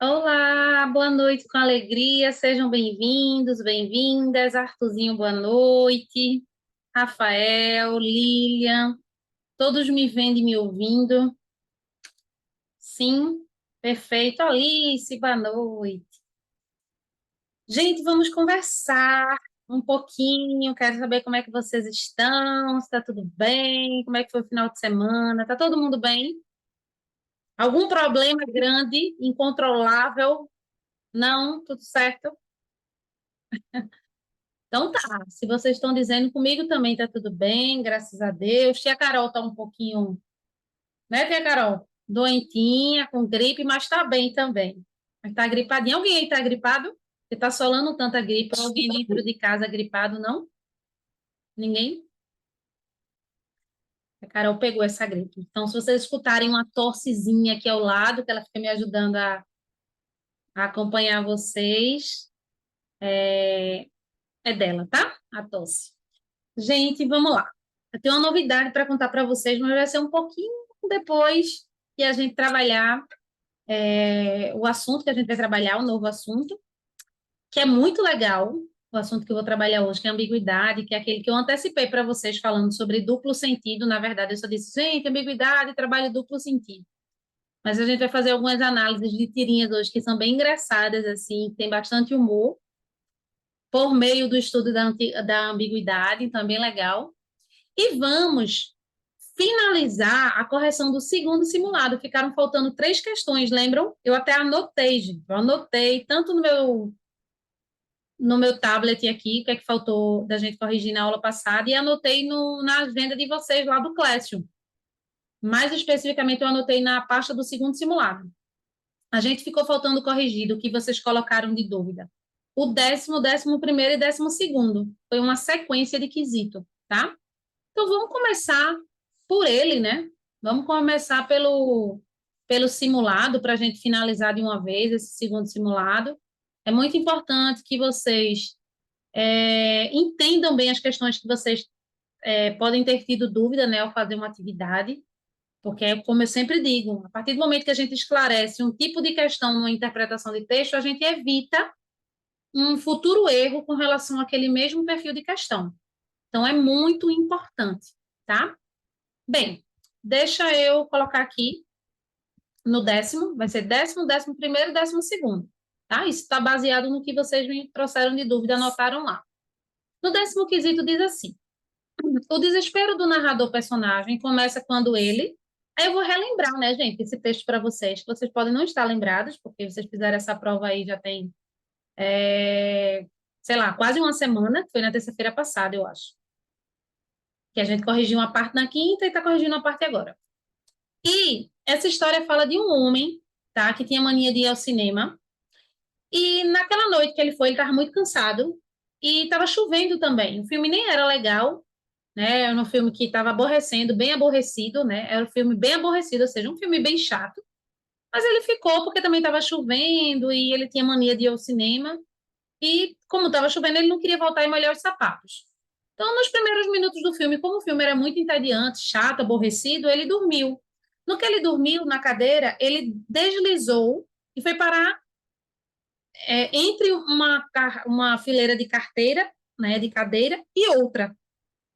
Olá, boa noite com alegria, sejam bem-vindos, bem-vindas. Arthurzinho, boa noite. Rafael, Lilian, todos me vendo e me ouvindo? Sim, perfeito. Alice, boa noite. Gente, vamos conversar um pouquinho. Quero saber como é que vocês estão, se está tudo bem, como é que foi o final de semana. Tá todo mundo bem? Algum problema grande, incontrolável? Não, tudo certo? Então tá, se vocês estão dizendo comigo também tá tudo bem, graças a Deus. Tia Carol tá um pouquinho, né, tia Carol? Doentinha, com gripe, mas tá bem também. Mas tá gripadinha. Alguém aí tá gripado? Você tá solando tanta gripe? Alguém dentro de casa gripado, não? Ninguém? A Carol pegou essa gripe. Então, se vocês escutarem uma tossezinha aqui ao lado, que ela fica me ajudando a acompanhar vocês, é dela, tá? A tosse. Gente, vamos lá. Eu tenho uma novidade para contar para vocês, mas vai ser um pouquinho depois que a gente trabalhar o assunto que a gente vai trabalhar, o novo assunto, que é muito legal, o assunto que eu vou trabalhar hoje, que é ambiguidade, que é aquele que eu antecipei para vocês falando sobre duplo sentido. Na verdade, eu só disse, gente, ambiguidade, trabalho duplo sentido. Mas a gente vai fazer algumas análises de tirinhas hoje que são bem engraçadas, assim, que tem bastante humor, por meio do estudo da ambiguidade, então é bem legal. E vamos finalizar a correção do segundo simulado. Ficaram faltando três questões, lembram? Eu até anotei, gente. Eu anotei tanto no meu tablet aqui, o que é que faltou da gente corrigir na aula passada, e anotei na agenda de vocês lá do Classroom. Mais especificamente, eu anotei na pasta do segundo simulado. A gente ficou faltando corrigir o que vocês colocaram de dúvida. O 11º e 12º. Foi uma sequência de quesito, tá? Então, vamos começar por ele, né? Vamos começar pelo simulado, para a gente finalizar de uma vez esse segundo simulado. É muito importante que vocês entendam bem as questões que vocês podem ter tido dúvida, né, ao fazer uma atividade, porque, como eu sempre digo, a partir do momento que a gente esclarece um tipo de questão numa interpretação de texto, a gente evita um futuro erro com relação àquele mesmo perfil de questão. Então, é muito importante, tá? Bem, deixa eu colocar aqui no décimo, vai ser 11º e 12º, tá? Isso está baseado no que vocês me trouxeram de dúvida, anotaram lá. No 10º quesito diz assim: o desespero do narrador personagem começa quando ele. Aí eu vou relembrar, né, gente, esse texto para vocês, que vocês podem não estar lembrados, porque vocês fizeram essa prova aí já tem, sei lá, quase uma semana, que foi na terça-feira passada, eu acho. Que a gente corrigiu uma parte na quinta e está corrigindo uma parte agora. E essa história fala de um homem, tá, que tinha mania de ir ao cinema. E naquela noite que ele estava muito cansado e estava chovendo também. O filme nem era legal, né? Era um filme que estava aborrecendo, bem aborrecido, né? Era um filme bem aborrecido, ou seja, um filme bem chato. Mas ele ficou porque também estava chovendo e ele tinha mania de ir ao cinema. E como estava chovendo, ele não queria voltar e molhar os sapatos. Então, nos primeiros minutos do filme, como o filme era muito entediante, chato, aborrecido, ele dormiu. No que ele dormiu na cadeira, ele deslizou e foi parar entre uma fileira de carteira, né, de cadeira, e outra.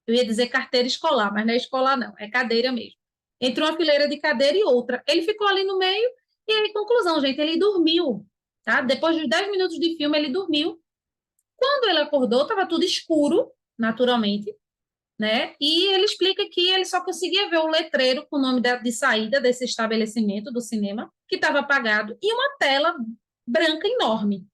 Eu ia dizer carteira escolar, mas não é escolar, não, é cadeira mesmo. Entre uma fileira de cadeira e outra. Ele ficou ali no meio, e aí, conclusão, gente, ele dormiu. Tá? Depois de 10 minutos de filme, ele dormiu. Quando ele acordou, estava tudo escuro, naturalmente, né? E ele explica que ele só conseguia ver o letreiro com o nome de saída desse estabelecimento do cinema, que estava apagado, e uma tela branca enorme.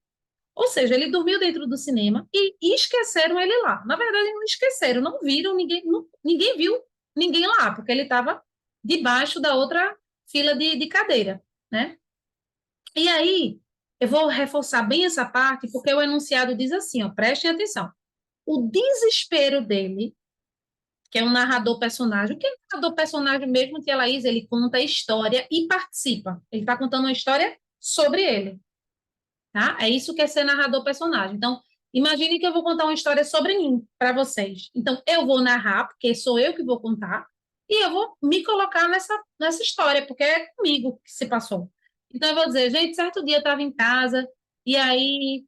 Ou seja, ele dormiu dentro do cinema e esqueceram ele lá. Na verdade, não esqueceram, não viram, ninguém viu ninguém lá, porque ele estava debaixo da outra fila de cadeira, né? E aí, eu vou reforçar bem essa parte, porque o enunciado diz assim, ó, prestem atenção. O desespero dele, que é um narrador personagem, o que é um narrador personagem mesmo, tia Laís? Ele conta a história e participa. Ele está contando uma história sobre ele. Tá? É isso que é ser narrador personagem. Então, imagine que eu vou contar uma história sobre mim para vocês. Então, eu vou narrar, porque sou eu que vou contar, e eu vou me colocar nessa história, porque é comigo que se passou. Então, eu vou dizer, gente, certo dia eu estava em casa, e aí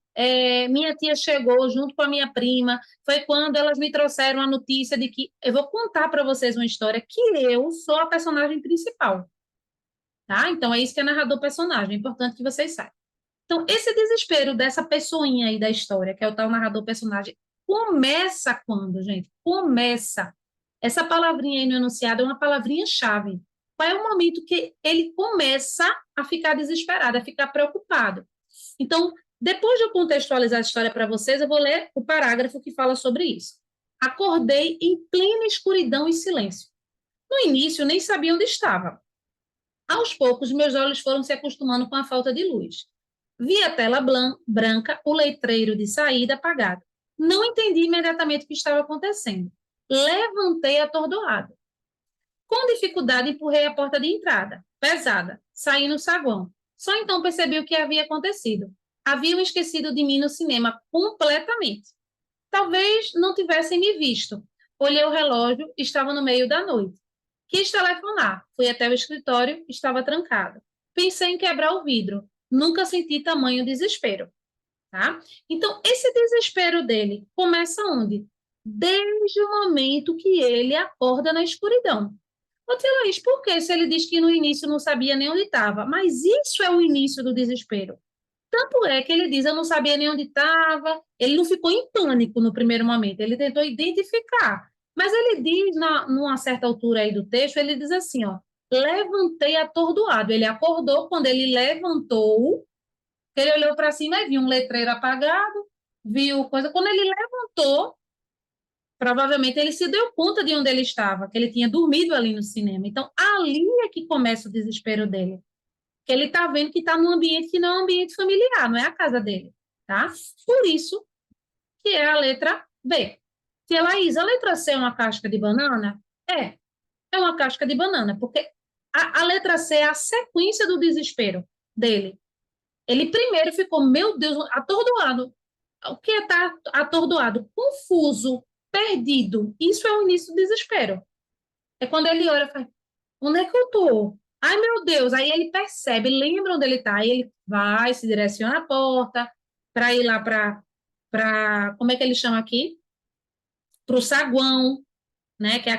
minha tia chegou junto com a minha prima, foi quando elas me trouxeram a notícia de que, eu vou contar para vocês uma história que eu sou a personagem principal, tá? Então, é isso que é narrador-personagem, é importante que vocês saibam. Então, esse desespero dessa pessoinha aí da história, que é o tal narrador-personagem, começa quando, gente? Começa. Essa palavrinha aí no enunciado é uma palavrinha-chave. Qual é o momento que ele começa a ficar desesperado, a ficar preocupado? Então, depois de eu contextualizar a história para vocês, eu vou ler o parágrafo que fala sobre isso. Acordei em plena escuridão e silêncio. No início, nem sabia onde estava. Aos poucos, meus olhos foram se acostumando com a falta de luz. Vi a tela branca, o letreiro de saída apagado. Não entendi imediatamente o que estava acontecendo. Levantei atordoado. Com dificuldade, empurrei a porta de entrada, pesada, saí no saguão. Só então percebi o que havia acontecido. Haviam esquecido de mim no cinema completamente. Talvez não tivessem me visto. Olhei o relógio, estava no meio da noite. Quis telefonar, fui até o escritório, estava trancado. Pensei em quebrar o vidro. Nunca senti tamanho desespero, tá? Então, esse desespero dele começa onde? Desde o momento que ele acorda na escuridão. Ô, tia Laís, por que se ele diz que no início não sabia nem onde estava? Mas isso é o início do desespero. Tanto é que ele diz, eu não sabia nem onde estava, ele não ficou em pânico no primeiro momento, ele tentou identificar. Mas ele diz, numa certa altura aí do texto, ele diz assim, ó, levantei atordoado. Ele acordou, quando ele levantou, ele olhou para cima e viu um letreiro apagado, viu coisa. Quando ele levantou, provavelmente ele se deu conta de onde ele estava, que ele tinha dormido ali no cinema. Então, ali é que começa o desespero dele, que ele está vendo que está num ambiente que não é um ambiente familiar, não é a casa dele, tá? Por isso que é a letra B. Tia Laís, a letra C é uma casca de banana? É uma casca de banana, porque a letra C é a sequência do desespero dele. Ele primeiro ficou, meu Deus, atordoado. O que é estar atordoado? Confuso, perdido. Isso é o início do desespero. É quando ele olha e fala, onde é que eu tô? Ai, meu Deus. Aí ele percebe, lembra onde ele tá. Aí ele vai, se direciona à porta para ir lá como é que ele chama aqui? Para o saguão, né? Que é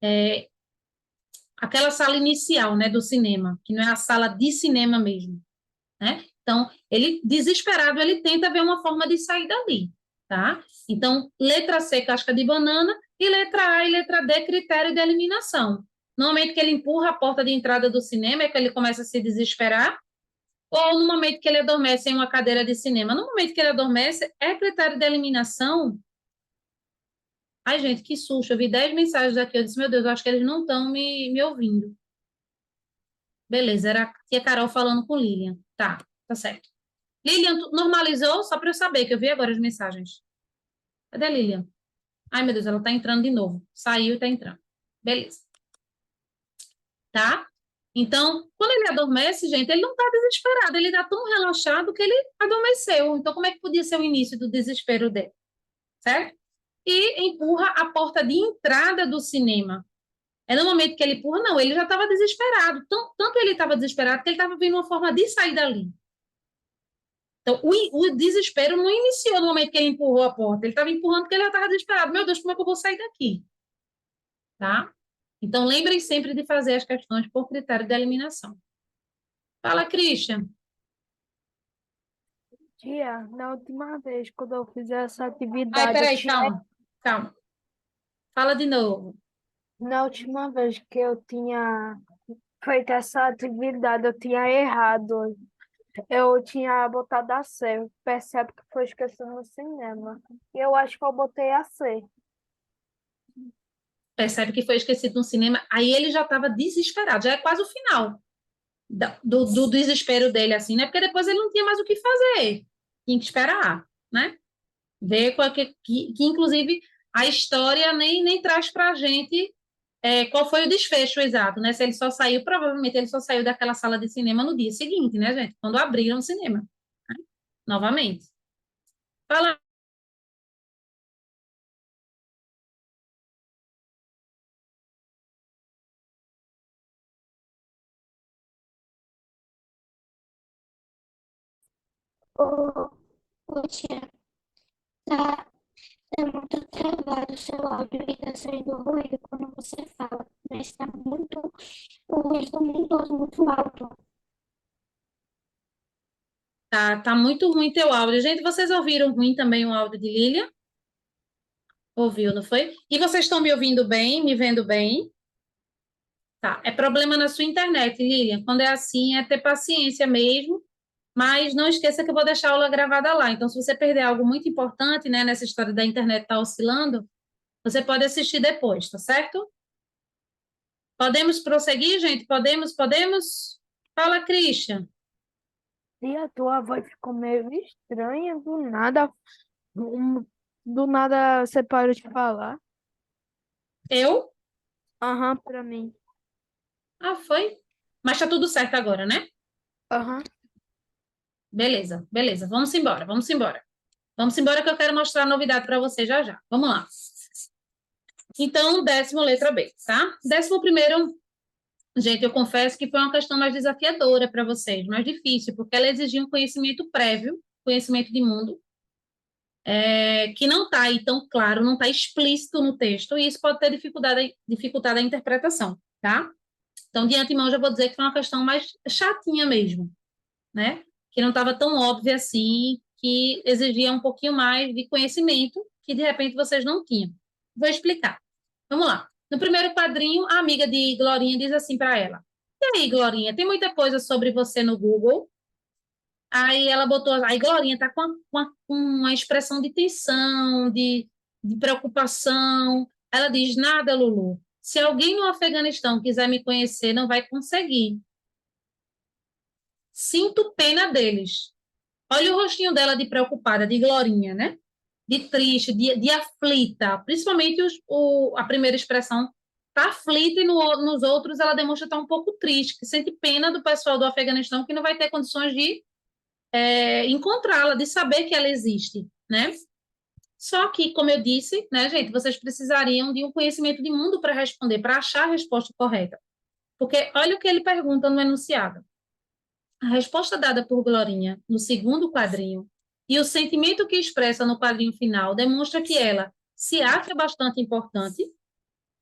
é, aquela sala inicial, né? Do cinema, que não é a sala de cinema mesmo, né? Então, ele, desesperado, ele tenta ver uma forma de sair dali, tá? Então, letra C, casca de banana, e letra A e letra D, critério de eliminação. No momento que ele empurra a porta de entrada do cinema, é que ele começa a se desesperar, ou no momento que ele adormece em uma cadeira de cinema. No momento que ele adormece, é critério de eliminação. Ai, gente, que susto, eu vi 10 mensagens aqui, eu disse, meu Deus, eu acho que eles não estão me ouvindo. Beleza, era a tia Carol falando com Lilian. Tá certo. Lilian, tu normalizou? Só para eu saber, que eu vi agora as mensagens. Cadê a Lilian? Ai, meu Deus, ela tá entrando de novo. Saiu e tá entrando. Beleza. Tá? Então, quando ele adormece, gente, ele não tá desesperado, ele tá tão relaxado que ele adormeceu. Então, como é que podia ser o início do desespero dele? Certo? E empurra a porta de entrada do cinema. É no momento que ele empurra, não, ele já estava desesperado. Tanto ele estava desesperado que ele estava vendo uma forma de sair dali. Então, o desespero não iniciou no momento que ele empurrou a porta. Ele estava empurrando porque ele já estava desesperado. Meu Deus, como é que eu vou sair daqui? Tá? Então, lembrem sempre de fazer as questões por critério de eliminação. Fala, Christian. Tia, na última vez, quando eu fiz essa Ai, atividade, peraí, calma. Calma. Fala de novo. na última vez que eu tinha feito essa atividade, eu tinha errado. Eu tinha botado a C. Percebe que foi esquecido no cinema. E eu acho que eu botei a C. Percebe que foi esquecido no cinema. Aí ele já estava desesperado. Já é quase o final do desespero dele, assim, né? Porque depois ele não tinha mais o que fazer. Tinha que esperar, né? Ver inclusive, a história nem traz para a gente qual foi o desfecho exato, né? Se ele só saiu, provavelmente ele só saiu daquela sala de cinema no dia seguinte, né, gente? Quando abriram o cinema, né? Novamente. Fala Ô, tia, tá, é muito travado o seu áudio e tá saindo ruído quando você fala, mas tá muito, o ruído muito, muito alto. Tá muito ruim teu áudio. Gente, vocês ouviram ruim também o áudio de Lilian? Ouviu, não foi? E vocês estão me ouvindo bem, me vendo bem? Tá, é problema na sua internet, Lilian. Quando é assim, é ter paciência mesmo, mas não esqueça que eu vou deixar a aula gravada lá. Então, se você perder algo muito importante, né, nessa história da internet estar oscilando, você pode assistir depois, tá certo? Podemos prosseguir, gente? Podemos? Fala, Christian. E a tua voz ficou meio estranha, um- do nada você parou de falar. Eu? Aham, pra mim. Ah, foi? Mas tá tudo certo agora, né? Aham. Beleza, beleza. Vamos embora, vamos embora. Vamos embora que eu quero mostrar a novidade para você já já. Vamos lá. Então, 10º, letra B, tá? 11º, gente, eu confesso que foi uma questão mais desafiadora para vocês, mais difícil, porque ela exigia um conhecimento prévio, conhecimento de mundo, que não está aí tão claro, não está explícito no texto, e isso pode ter dificultado a interpretação, tá? Então, de antemão, já vou dizer que foi uma questão mais chatinha mesmo, né? Que não estava tão óbvia assim, que exigia um pouquinho mais de conhecimento, que de repente vocês não tinham. Vou explicar. Vamos lá. No primeiro quadrinho, a amiga de Glorinha diz assim para ela: E aí, Glorinha, tem muita coisa sobre você no Google? Aí ela botou, aí Glorinha tá com uma expressão de tensão, de preocupação. Ela diz: Nada, Lulu. Se alguém no Afeganistão quiser me conhecer, não vai conseguir. Sinto pena deles. Olha o rostinho dela de preocupada, de Glorinha, né? De triste, de aflita. Principalmente a primeira expressão, tá aflita e nos outros ela demonstra estar um pouco triste, que sente pena do pessoal do Afeganistão que não vai ter condições de encontrá-la, de saber que ela existe, né? Só que, como eu disse, né, gente, vocês precisariam de um conhecimento de mundo para responder, para achar a resposta correta. Porque olha o que ele pergunta no enunciado. A resposta dada por Glorinha no segundo quadrinho e o sentimento que expressa no quadrinho final demonstra que ela se acha bastante importante.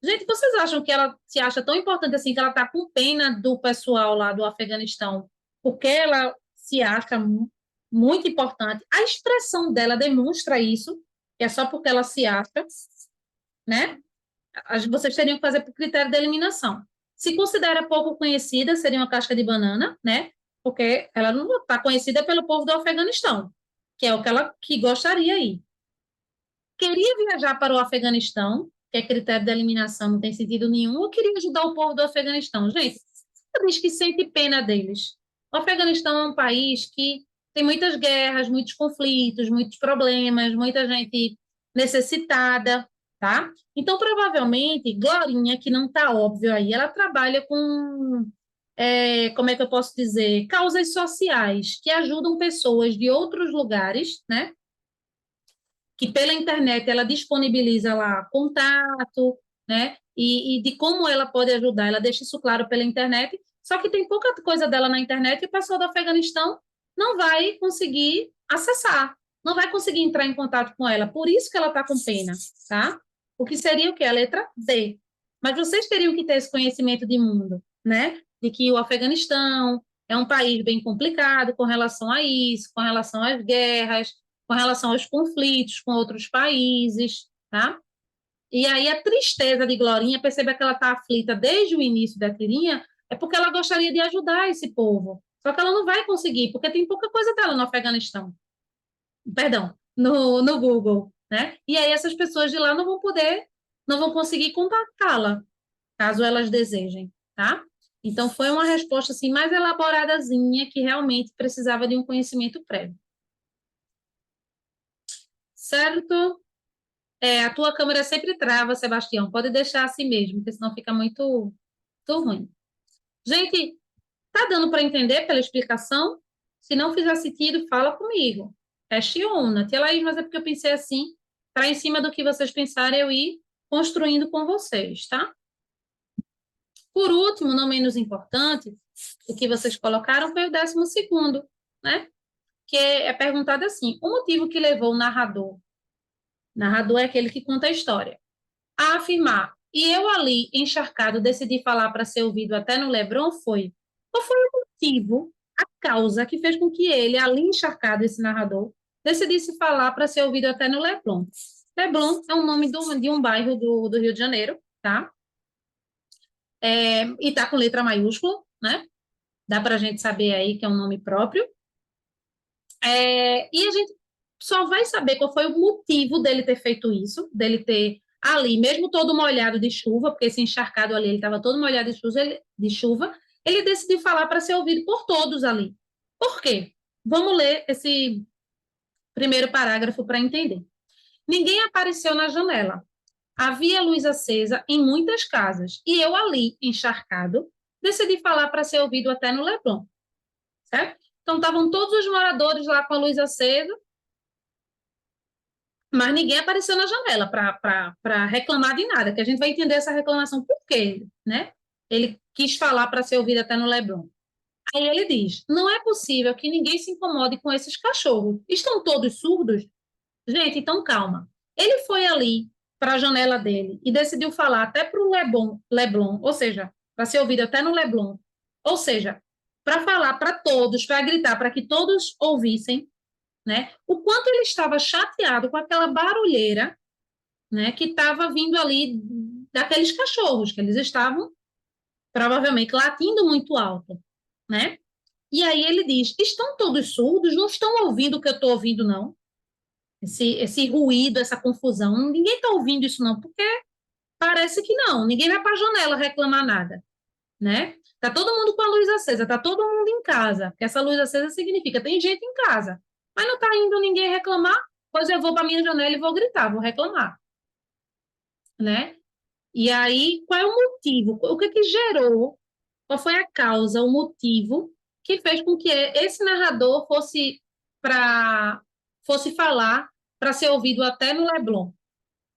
Gente, vocês acham que ela se acha tão importante assim que ela está com pena do pessoal lá do Afeganistão, porque ela se acha muito importante? A expressão dela demonstra isso, que é só porque ela se acha, né? Vocês teriam que fazer por critério de eliminação. Se considera pouco conhecida, seria uma casca de banana, né? Porque ela não está conhecida pelo povo do Afeganistão, que é o que ela que gostaria aí. Queria viajar para o Afeganistão, que é critério de eliminação, não tem sentido nenhum, ou queria ajudar o povo do Afeganistão. Gente, ela diz que sente pena deles. O Afeganistão é um país que tem muitas guerras, muitos conflitos, muitos problemas, muita gente necessitada, tá? Então, provavelmente, Glorinha, que não está óbvio aí, ela trabalha com, como é que eu posso dizer, causas sociais que ajudam pessoas de outros lugares, né? Que pela internet ela disponibiliza lá contato, né? E de como ela pode ajudar, ela deixa isso claro pela internet. Só que tem pouca coisa dela na internet e o pessoal do Afeganistão não vai conseguir acessar, não vai conseguir entrar em contato com ela. Por isso que ela está com pena, tá? O que seria o quê? A letra D. Mas vocês teriam que ter esse conhecimento de mundo, né? De que o Afeganistão é um país bem complicado com relação a isso, com relação às guerras, com relação aos conflitos com outros países, tá? E aí a tristeza de Glorinha, perceba que ela está aflita desde o início da tirinha, é porque ela gostaria de ajudar esse povo. Só que ela não vai conseguir, porque tem pouca coisa dela no Afeganistão. Perdão, no Google, né? E aí essas pessoas de lá não vão conseguir contactá-la, caso elas desejem, tá? Então foi uma resposta assim mais elaboradazinha que realmente precisava de um conhecimento prévio. Certo? A tua câmera sempre trava, Sebastião. Pode deixar assim mesmo, porque senão fica muito ruim. Gente, tá dando para entender pela explicação? Se não fizer sentido, fala comigo. Questiona. Tia Laís, mas é porque eu pensei assim, para em cima do que vocês pensarem, eu ir construindo com vocês, tá? Por último, não menos importante, o que vocês colocaram foi o 12º, né? que é perguntado assim: o motivo que levou o narrador é aquele que conta a história, a afirmar, e eu ali, encharcado, decidi falar para ser ouvido até no Leblon, foi, qual foi o motivo, a causa que fez com que ele, ali encharcado, esse narrador, decidisse falar para ser ouvido até no Leblon? Leblon é o nome de um bairro do Rio de Janeiro, tá? E tá com letra maiúscula, né? Dá para a gente saber aí que é um nome próprio. E a gente só vai saber qual foi o motivo dele ter feito isso, dele ter ali, mesmo todo molhado de chuva, porque esse encharcado ali, ele estava todo molhado de chuva, ele decidiu falar para ser ouvido por todos ali. Por quê? Vamos ler esse primeiro parágrafo para entender. Ninguém apareceu na janela. Havia luz acesa em muitas casas, e eu ali, encharcado, decidi falar para ser ouvido até no Leblon, certo? Então, estavam todos os moradores lá com a luz acesa, mas ninguém apareceu na janela para reclamar de nada, que a gente vai entender essa reclamação por quê, né? Ele quis falar para ser ouvido até no Leblon. Aí ele diz: não é possível que ninguém se incomode com esses cachorros. Estão todos surdos? Gente, então calma. Ele foi ali para a janela dele e decidiu falar até para o Leblon, ou seja, para ser ouvido até no Leblon. Ou seja, para falar para todos, para gritar, para que todos ouvissem, né? O quanto ele estava chateado com aquela barulheira, né, que estava vindo ali daqueles cachorros, que eles estavam provavelmente latindo muito alto, né? E aí ele diz: estão todos surdos? Não estão ouvindo o que eu estou ouvindo, não? Esse ruído, essa confusão. Ninguém está ouvindo isso, não, porque parece que não. Ninguém vai para a janela reclamar nada, né? Tá todo mundo com a luz acesa, tá todo mundo em casa, porque essa luz acesa significa tem gente em casa, mas não tá indo ninguém reclamar, pois eu vou para minha janela e vou gritar, vou reclamar, né? E aí, qual é o motivo? O que que gerou? Qual foi a causa, o motivo que fez com que esse narrador fosse falar para ser ouvido até no Leblon,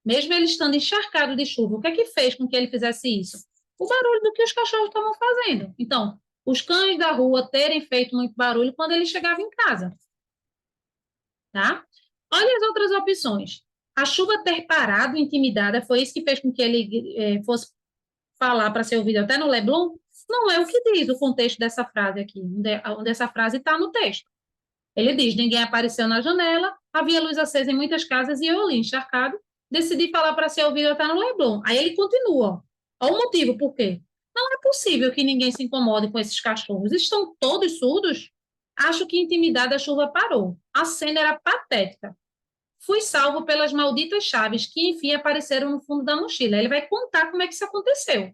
mesmo ele estando encharcado de chuva? O que é que fez com que ele fizesse isso? O barulho do que os cachorros estavam fazendo. Então, os cães da rua terem feito muito barulho quando ele chegava em casa, tá? Olha as outras opções. A chuva ter parado, intimidada, foi isso que fez com que ele fosse falar para ser ouvido até no Leblon? Não é o que diz o contexto dessa frase aqui, onde essa frase está no texto. Ele diz: ninguém apareceu na janela, havia luz acesa em muitas casas e eu ali, encharcado, decidi falar para ser ouvido até no Leblon. Aí ele continua. Olha o motivo, por quê? Não é possível que ninguém se incomode com esses cachorros. Estão todos surdos? Acho que intimidada a chuva parou. A cena era patética. Fui salvo pelas malditas chaves que, enfim, apareceram no fundo da mochila. Ele vai contar como é que isso aconteceu.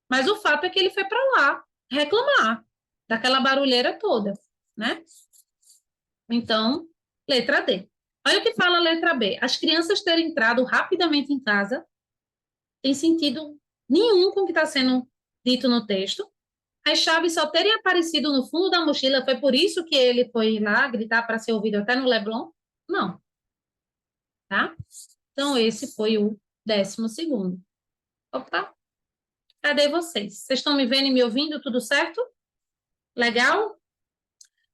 Mas o fato é que ele foi para lá reclamar daquela barulheira toda, né? Então, letra D. Olha o que fala a letra B. As crianças terem entrado rapidamente em casa tem sentido nenhum com o que está sendo dito no texto. As chaves só terem aparecido no fundo da mochila, foi por isso que ele foi lá gritar para ser ouvido até no Leblon? Não, tá? Então, esse foi o 12º. Opa, cadê vocês? Vocês estão me vendo e me ouvindo? Tudo certo? Legal?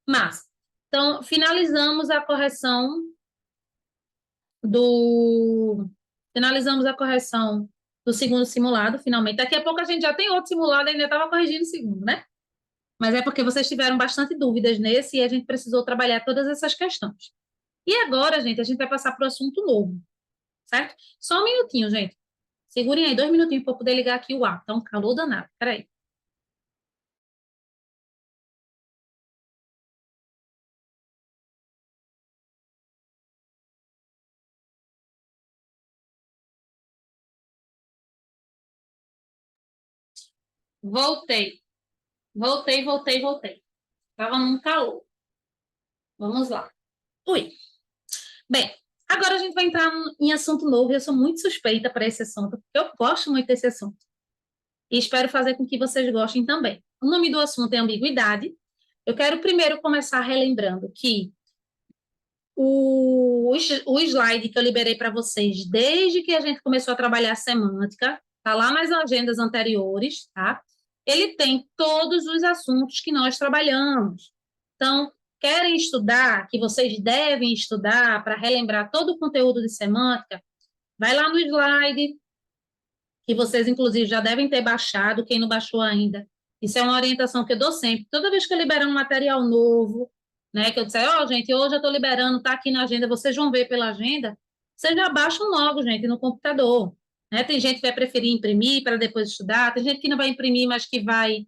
Mas, então, do... Finalizamos a correção do segundo simulado, finalmente. Daqui a pouco a gente já tem outro simulado, ainda estava corrigindo o segundo, né? Mas é porque vocês tiveram bastante dúvidas nesse e a gente precisou trabalhar todas essas questões. E agora, gente, a gente vai passar para o assunto novo, certo? Só um minutinho, gente. Segurem aí 2 minutinhos para eu poder ligar aqui o ar. Tá um calor danado. Peraí. Voltei. Voltei. Estava num calor. Vamos lá. Ui. Bem, agora a gente vai entrar em assunto novo. Eu sou muito suspeita para esse assunto, porque eu gosto muito desse assunto. E espero fazer com que vocês gostem também. O nome do assunto é ambiguidade. Eu quero primeiro começar relembrando que o slide que eu liberei para vocês, desde que a gente começou a trabalhar a semântica, está lá nas agendas anteriores, tá? Ele tem todos os assuntos que nós trabalhamos. Então, querem estudar, que vocês devem estudar para relembrar todo o conteúdo de semântica, vai lá no slide, que vocês, inclusive, já devem ter baixado, quem não baixou ainda. Isso é uma orientação que eu dou sempre. Toda vez que eu liberar um material novo, né, que eu disser, gente, hoje eu estou liberando, está aqui na agenda, vocês vão ver pela agenda, vocês já baixam logo, gente, no computador. Né? Tem gente que vai preferir imprimir para depois estudar, tem gente que não vai imprimir, mas que vai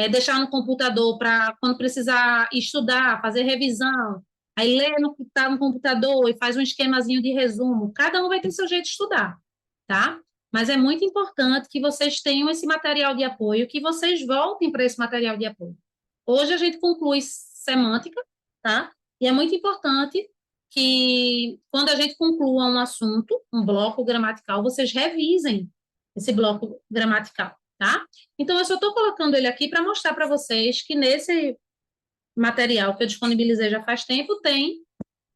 deixar no computador para quando precisar estudar, fazer revisão, aí lê no que está no computador e faz um esquemazinho de resumo. Cada um vai ter seu jeito de estudar, tá? Mas é muito importante que vocês tenham esse material de apoio, que vocês voltem para esse material de apoio. Hoje a gente conclui semântica, tá? E é muito importante que, quando a gente conclua um assunto, um bloco gramatical, vocês revisem esse bloco gramatical, tá? Então, eu só estou colocando ele aqui para mostrar para vocês que nesse material que eu disponibilizei já faz tempo, tem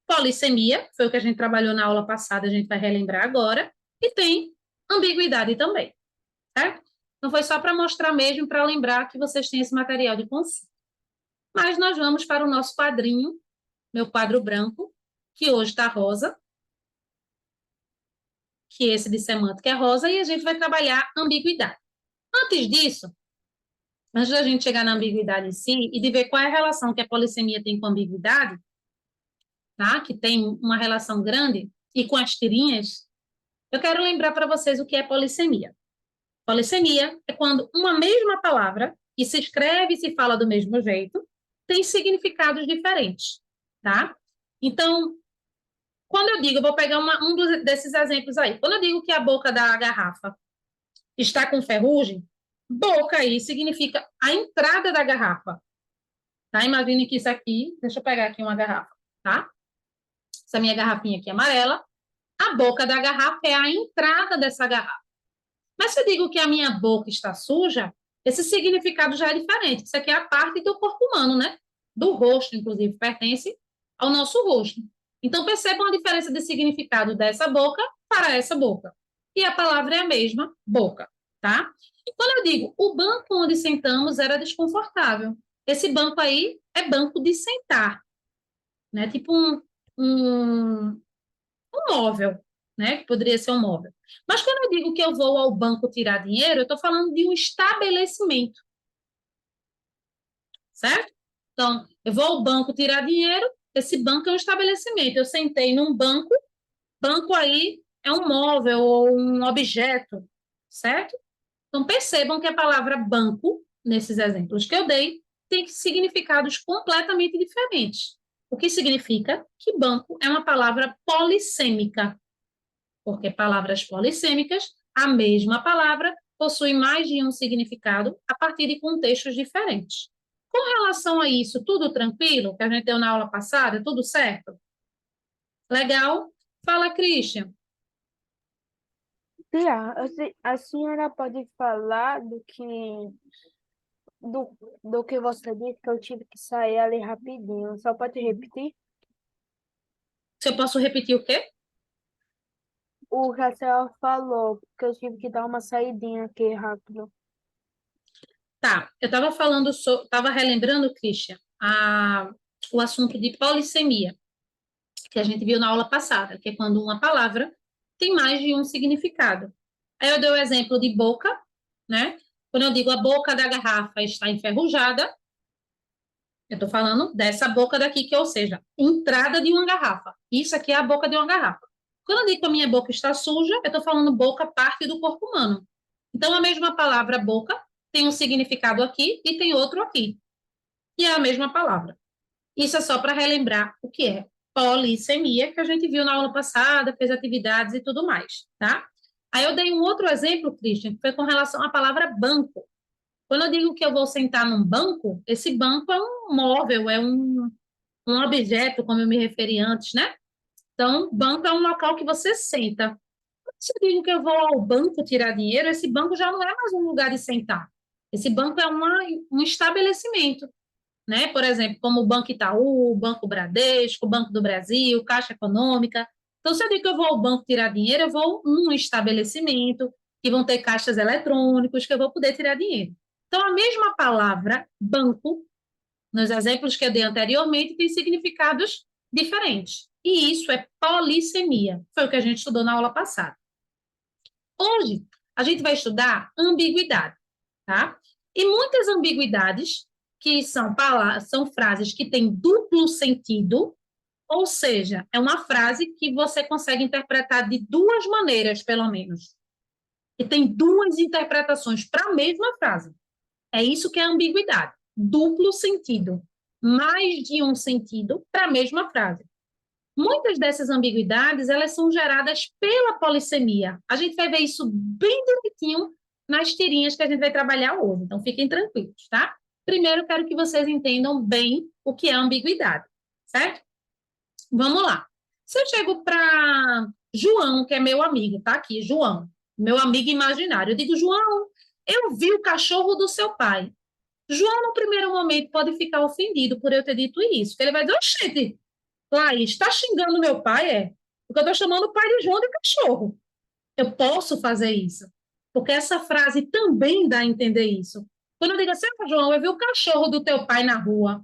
polissemia, foi o que a gente trabalhou na aula passada, a gente vai relembrar agora, e tem ambiguidade também, certo? Então, foi só para mostrar mesmo, para lembrar que vocês têm esse material de consulta. Mas nós vamos para o nosso quadrinho, meu quadro branco, que hoje está rosa, que esse de semântica é rosa, e a gente vai trabalhar ambiguidade. Antes disso, antes da gente chegar na ambiguidade em si e de ver qual é a relação que a polissemia tem com a ambiguidade, tá? Que tem uma relação grande, e com as tirinhas, eu quero lembrar para vocês o que é polissemia. Polissemia é quando uma mesma palavra, que se escreve e se fala do mesmo jeito, tem significados diferentes, tá? Então, quando eu digo, eu vou pegar desses exemplos aí. Quando eu digo que a boca da garrafa está com ferrugem, boca aí significa a entrada da garrafa, tá? Imagine que isso aqui, deixa eu pegar aqui uma garrafa, tá? Essa minha garrafinha aqui amarela, a boca da garrafa é a entrada dessa garrafa. Mas se eu digo que a minha boca está suja, esse significado já é diferente. Isso aqui é a parte do corpo humano, né? Do rosto, inclusive, pertence ao nosso rosto. Então, percebam a diferença de significado dessa boca para essa boca. E a palavra é a mesma, boca, tá? E quando eu digo, o banco onde sentamos era desconfortável. Esse banco aí é banco de sentar, né? Tipo um móvel, né? Que poderia ser um móvel. Mas quando eu digo que eu vou ao banco tirar dinheiro, eu estou falando de um estabelecimento, certo? Então, eu vou ao banco tirar dinheiro, esse banco é um estabelecimento. Eu sentei num banco, banco aí é um móvel ou um objeto, certo? Então, percebam que a palavra banco, nesses exemplos que eu dei, tem significados completamente diferentes. O que significa que banco é uma palavra polissêmica, porque palavras polissêmicas, a mesma palavra, possui mais de um significado a partir de contextos diferentes. Com relação a isso, tudo tranquilo? Que a gente deu na aula passada, tudo certo? Legal? Fala, Christian. Tia, a senhora pode falar do que você disse, que eu tive que sair ali rapidinho. Só pode repetir? Se eu posso repetir o quê? O que a senhora falou, que eu tive que dar uma saidinha aqui rápido. Tá, eu estava falando, estava relembrando, Christian, o assunto de polissemia, que a gente viu na aula passada, que é quando uma palavra tem mais de um significado. Aí eu dei o exemplo de boca, né? Quando eu digo a boca da garrafa está enferrujada, eu estou falando dessa boca daqui, que, ou seja, entrada de uma garrafa. Isso aqui é a boca de uma garrafa. Quando eu digo que a minha boca está suja, eu estou falando boca, parte do corpo humano. Então, a mesma palavra boca tem um significado aqui e tem outro aqui. E é a mesma palavra. Isso é só para relembrar o que é polissemia, que a gente viu na aula passada, fez atividades e tudo mais, tá? Aí eu dei um outro exemplo, Christian, que foi com relação à palavra banco. Quando eu digo que eu vou sentar num banco, esse banco é um móvel, é um objeto, como eu me referi antes, né? Então, banco é um local que você senta. Se eu digo que eu vou ao banco tirar dinheiro, esse banco já não é mais um lugar de sentar. Esse banco é um estabelecimento, né? Por exemplo, como o Banco Itaú, o Banco Bradesco, o Banco do Brasil, Caixa Econômica. Então, se eu digo que eu vou ao banco tirar dinheiro, eu vou num estabelecimento que vão ter caixas eletrônicos que eu vou poder tirar dinheiro. Então, a mesma palavra banco nos exemplos que eu dei anteriormente, tem significados diferentes. E isso é polissemia. Foi o que a gente estudou na aula passada. Hoje, a gente vai estudar ambiguidade, tá? E muitas ambiguidades, que são frases que têm duplo sentido, ou seja, é uma frase que você consegue interpretar de duas maneiras, pelo menos. E tem duas interpretações para a mesma frase. É isso que é ambiguidade. Duplo sentido. Mais de um sentido para a mesma frase. Muitas dessas ambiguidades, elas são geradas pela polissemia. A gente vai ver isso bem direitinho nas tirinhas que a gente vai trabalhar hoje. Então, fiquem tranquilos, tá? Primeiro, quero que vocês entendam bem o que é ambiguidade, certo? Vamos lá. Se eu chego para João, que é meu amigo, tá aqui, João, meu amigo imaginário, eu digo, João, eu vi o cachorro do seu pai. João, no primeiro momento, pode ficar ofendido por eu ter dito isso, porque ele vai dizer, oxente, Laís, está xingando meu pai, é? Porque eu estou chamando o pai de João de cachorro. Eu posso fazer isso, porque essa frase também dá a entender isso. Quando eu digo assim, João, eu vi o cachorro do teu pai na rua,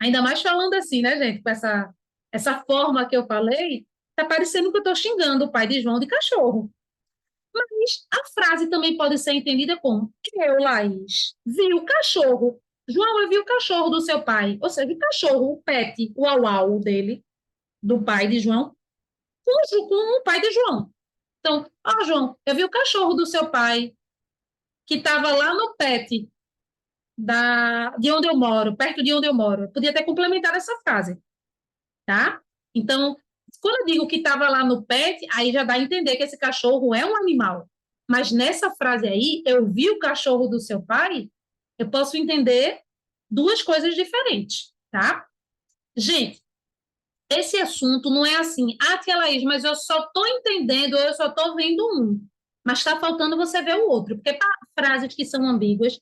ainda mais falando assim, né, gente, com essa forma que eu falei, tá parecendo que eu estou xingando o pai de João de cachorro. Mas a frase também pode ser entendida como eu, Laís, vi o cachorro. João, eu vi o cachorro do seu pai. Ou seja, o cachorro, o pet, o au-au dele, do pai de João, com o pai de João. Então, João, eu vi o cachorro do seu pai, que estava lá no pet de onde eu moro, perto de onde eu moro. Eu podia ter complementado essa frase, tá? Então, quando eu digo que estava lá no pet, aí já dá a entender que esse cachorro é um animal. Mas nessa frase aí, eu vi o cachorro do seu pai, eu posso entender duas coisas diferentes, tá? Gente, esse assunto não é assim, tia Laís, mas eu só estou entendendo, eu só estou vendo um. Mas está faltando você ver o outro, porque frases que são ambíguas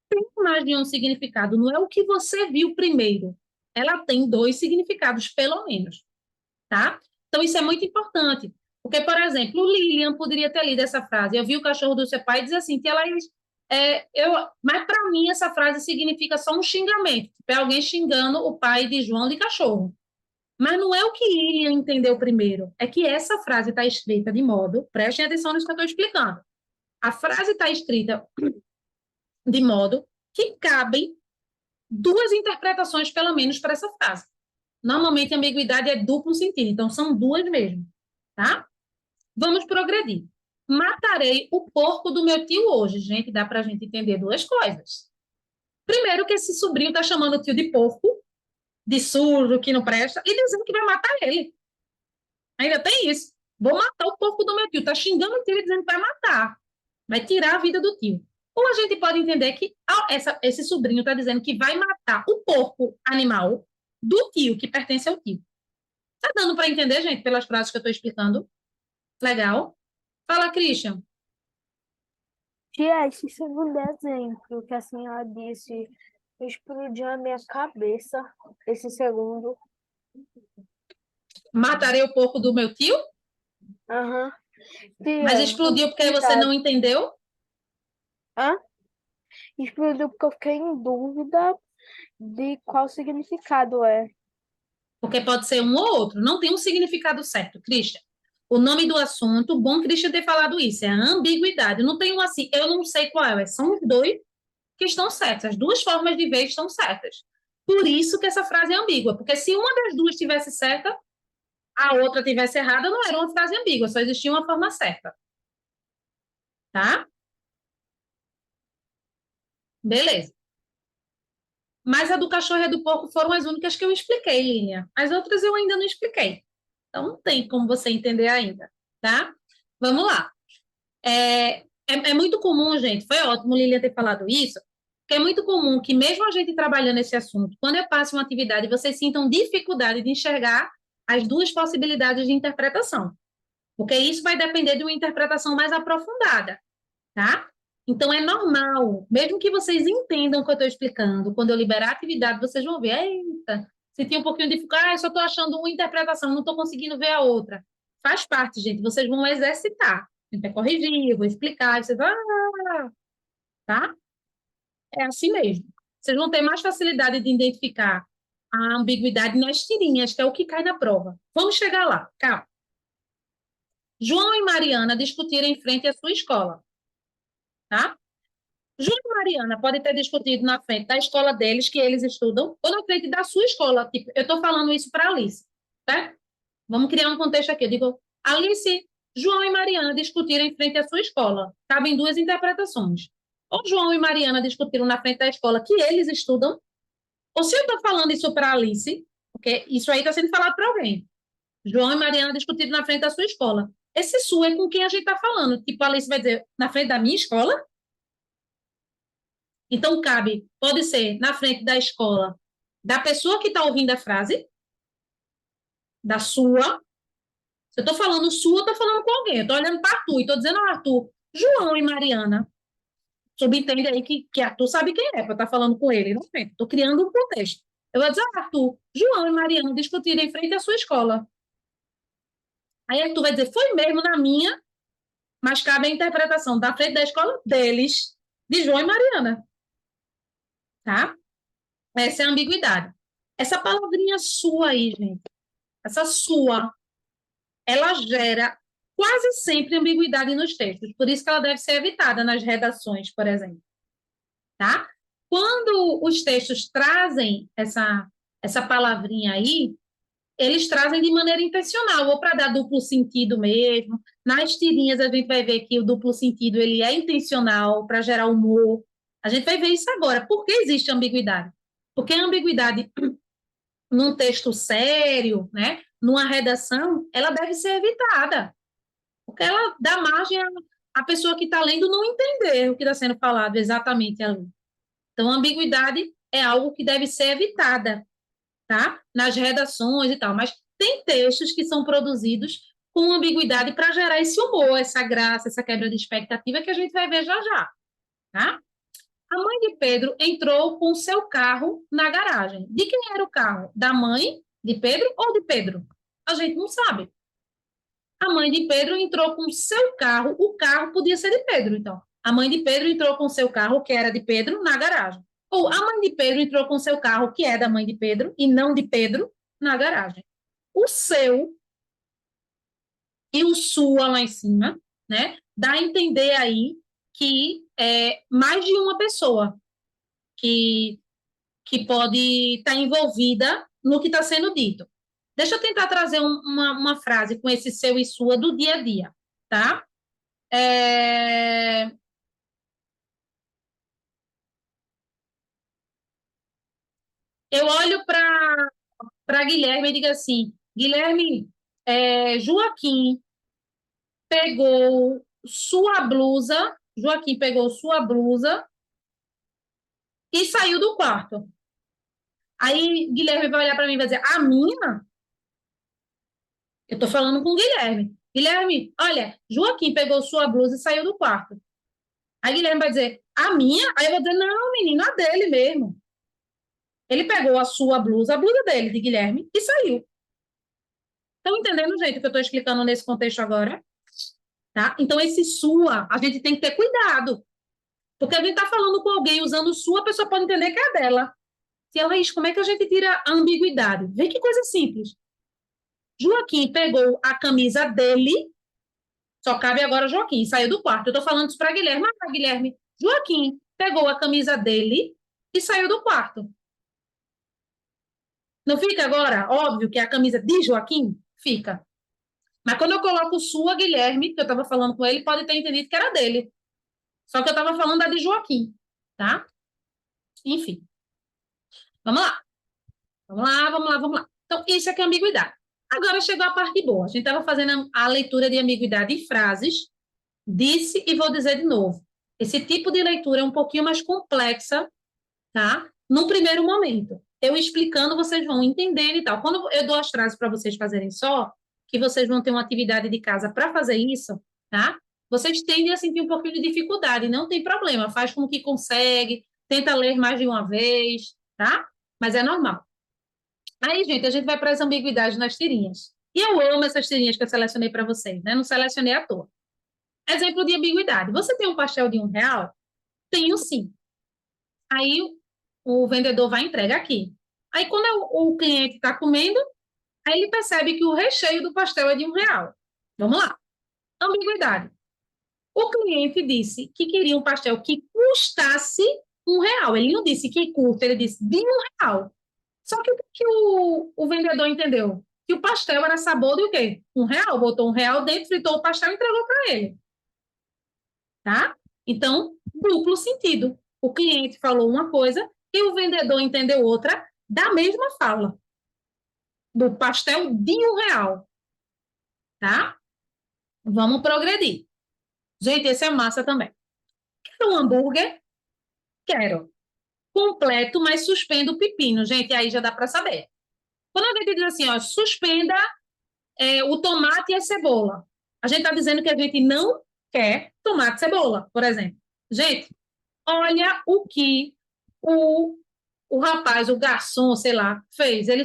têm mais de um significado, não é o que você viu primeiro. Ela tem dois significados, pelo menos, tá? Então, isso é muito importante. Porque, por exemplo, o Lilian poderia ter lido essa frase. Eu vi o cachorro do seu pai e diz assim, tia Laís, mas para mim essa frase significa só um xingamento. Tipo, é alguém xingando o pai de João de cachorro. Mas não é o que Lilian entendeu primeiro. É que essa frase está escrita de modo, prestem atenção nisso que eu estou explicando. A frase está escrita de modo que cabem duas interpretações, pelo menos, para essa frase. Normalmente, a ambiguidade é duplo sentido, então são duas mesmo, tá? Vamos progredir. Matarei o porco do meu tio hoje. Gente, dá para a gente entender duas coisas. Primeiro, que esse sobrinho está chamando o tio de porco, de surdo, que não presta, e dizendo que vai matar ele. Ainda tem isso. Vou matar o porco do meu tio. Está xingando o tio e dizendo que vai matar. Vai tirar a vida do tio. Ou a gente pode entender que esse sobrinho está dizendo que vai matar o porco animal do tio, que pertence ao tio. Tá dando para entender, gente, pelas frases que eu estou explicando? Legal. Fala, Christian. Tia, esse segundo exemplo que a senhora disse explodiu a minha cabeça. Esse segundo. Matarei o porco do meu tio? Aham. Tia, Mas explodiu porque você não entendeu? Hã? Explodiu porque eu fiquei em dúvida de qual significado é. Porque pode ser um ou outro. Não tem um significado certo, Christian. O nome do assunto, bom Christian ter falado isso, é a ambiguidade. Não tem um assim, eu não sei qual é. São os dois que estão certos. As duas formas de ver estão certas. Por isso que essa frase é ambígua. Porque se uma das duas estivesse certa, a outra tivesse errada, não era uma frase ambígua, só existia uma forma certa. Tá? Beleza. Mas a do cachorro e a do porco foram as únicas que eu expliquei, Linha. As outras eu ainda não expliquei. Então, não tem como você entender ainda, tá? Vamos lá. É muito comum, gente, foi ótimo Lilian ter falado isso, porque é muito comum que mesmo a gente trabalhando esse assunto, quando eu passo uma atividade, vocês sintam dificuldade de enxergar as duas possibilidades de interpretação, porque isso vai depender de uma interpretação mais aprofundada, tá? Então, é normal, mesmo que vocês entendam o que eu estou explicando, quando eu liberar a atividade, vocês vão ver, eita, senti um pouquinho de dificuldade, eu só estou achando uma interpretação, não estou conseguindo ver a outra. Faz parte, gente, vocês vão exercitar. A gente vai corrigir, eu vou explicar, vocês vão, tá? É assim mesmo, Vocês vão ter mais facilidade de identificar a ambiguidade nas tirinhas, que é o que cai na prova. Vamos chegar lá, calma. João e Mariana discutiram em frente à sua escola, tá? João e Mariana podem ter discutido na frente da escola deles, que eles estudam, ou na frente da sua escola. Tipo, eu estou falando isso para a Alice, tá? Vamos criar um contexto aqui. Eu digo, Alice, João e Mariana discutiram em frente à sua escola. Cabem duas interpretações. Ou João e Mariana discutiram na frente da escola que eles estudam, ou se eu estou falando isso para a Alice, porque isso aí está sendo falado para alguém. João e Mariana discutiram na frente da sua escola. Esse sua é com quem a gente está falando. Tipo, a Alice vai dizer, na frente da minha escola? Então, cabe, pode ser na frente da escola da pessoa que está ouvindo a frase, da sua. Se eu estou falando sua, eu estou falando com alguém. Eu estou olhando para Arthur e estou dizendo, Arthur, João e Mariana. Subentende aí que Arthur sabe quem é, para estar falando com ele. Não sei, estou criando um contexto. Eu vou dizer, Arthur, João e Mariana discutiram em frente à sua escola. Aí Arthur vai dizer, foi mesmo na minha, mas cabe a interpretação da frente da escola deles, de João e Mariana. Tá? Essa é a ambiguidade. Essa palavrinha sua aí, gente, essa sua, ela gera quase sempre ambiguidade nos textos, por isso que ela deve ser evitada nas redações, por exemplo. Tá? Quando os textos trazem essa palavrinha aí, eles trazem de maneira intencional, ou para dar duplo sentido mesmo. Nas tirinhas a gente vai ver que o duplo sentido ele é intencional para gerar humor. A gente vai ver isso agora. Por que existe ambiguidade? Porque a ambiguidade num texto sério, né, numa redação, ela deve ser evitada, porque ela dá margem à pessoa que está lendo não entender o que está sendo falado exatamente ali. Então, a ambiguidade é algo que deve ser evitada, tá? Nas redações e tal, mas tem textos que são produzidos com ambiguidade para gerar esse humor, essa graça, essa quebra de expectativa que a gente vai ver já já, tá? A mãe de Pedro entrou com seu carro na garagem. De quem era o carro? Da mãe de Pedro ou de Pedro? A gente não sabe. A mãe de Pedro entrou com seu carro, o carro podia ser de Pedro, então. A mãe de Pedro entrou com seu carro, que era de Pedro, na garagem. Ou a mãe de Pedro entrou com seu carro, que é da mãe de Pedro, e não de Pedro, na garagem. O seu e o sua lá em cima, né? Dá a entender aí que é mais de uma pessoa que, que pode estar envolvida no que está sendo dito. Deixa eu tentar trazer uma frase com esse seu e sua do dia a dia, tá? Eu olho para Guilherme e digo assim, Guilherme, Joaquim pegou sua blusa, Joaquim pegou sua blusa e saiu do quarto. Aí Guilherme vai olhar para mim e vai dizer, a minha? Eu estou falando com o Guilherme. Guilherme, olha, Joaquim pegou sua blusa e saiu do quarto. Aí Guilherme vai dizer, a minha? Aí eu vou dizer, não, menino, a dele mesmo. Ele pegou a sua blusa, a blusa dele, de Guilherme, e saiu. Estão entendendo o jeito que eu estou explicando nesse contexto agora? Tá? Então, esse sua, a gente tem que ter cuidado. Porque a gente está falando com alguém usando sua, a pessoa pode entender que é dela. E ela diz, como é que a gente tira a ambiguidade? Vê que coisa simples. Joaquim pegou a camisa dele, só cabe agora Joaquim, saiu do quarto. Eu estou falando isso para Guilherme. Ah, Guilherme, Joaquim pegou a camisa dele e saiu do quarto. Não fica agora óbvio que é a camisa de Joaquim? Fica. Mas quando eu coloco sua, Guilherme, que eu estava falando com ele, pode ter entendido que era dele. Só que eu estava falando da de Joaquim, tá? Enfim. Vamos lá. Vamos lá, vamos lá, vamos lá. Então, isso aqui é ambiguidade. Agora chegou a parte boa. A gente estava fazendo a leitura de ambiguidade em frases. Disse e vou dizer de novo. Esse tipo de leitura é um pouquinho mais complexa, tá? Num primeiro momento. Eu explicando, vocês vão entendendo e tal. Quando eu dou as frases para vocês fazerem só, que vocês vão ter uma atividade de casa para fazer isso, tá? Vocês tendem a sentir um pouquinho de dificuldade, não tem problema, faz como que consegue, tenta ler mais de uma vez, tá? Mas é normal. Aí, gente, a gente vai para as ambiguidades nas tirinhas. E eu amo essas tirinhas que eu selecionei para vocês, né? Não selecionei à toa. Exemplo de ambiguidade. Você tem um pastel de R$ 1? Tenho sim. Aí o vendedor vai e entrega aqui. Aí, quando o cliente está comendo, aí ele percebe que o recheio do pastel é de R$ 1. Vamos lá. Ambiguidade. O cliente disse que queria um pastel que custasse R$ 1. Ele não disse que custa, ele disse de R$ 1. Só que o que o vendedor entendeu? Que o pastel era sabor de o quê? R$ 1. Botou R$ 1 dentro, fritou o pastel e entregou para ele. Tá? Então, duplo sentido. O cliente falou uma coisa e o vendedor entendeu outra da mesma fala. Do pastel de R$ 1. Tá? Vamos progredir. Gente, esse é massa também. Quero um hambúrguer? Quero. Completo, mas suspendo o pepino. Gente, aí já dá para saber. Quando a gente diz assim, ó, suspenda o tomate e a cebola, a gente está dizendo que a gente não quer tomate e cebola, por exemplo. Gente, olha o que o, o rapaz, o garçom, sei lá, fez. Ele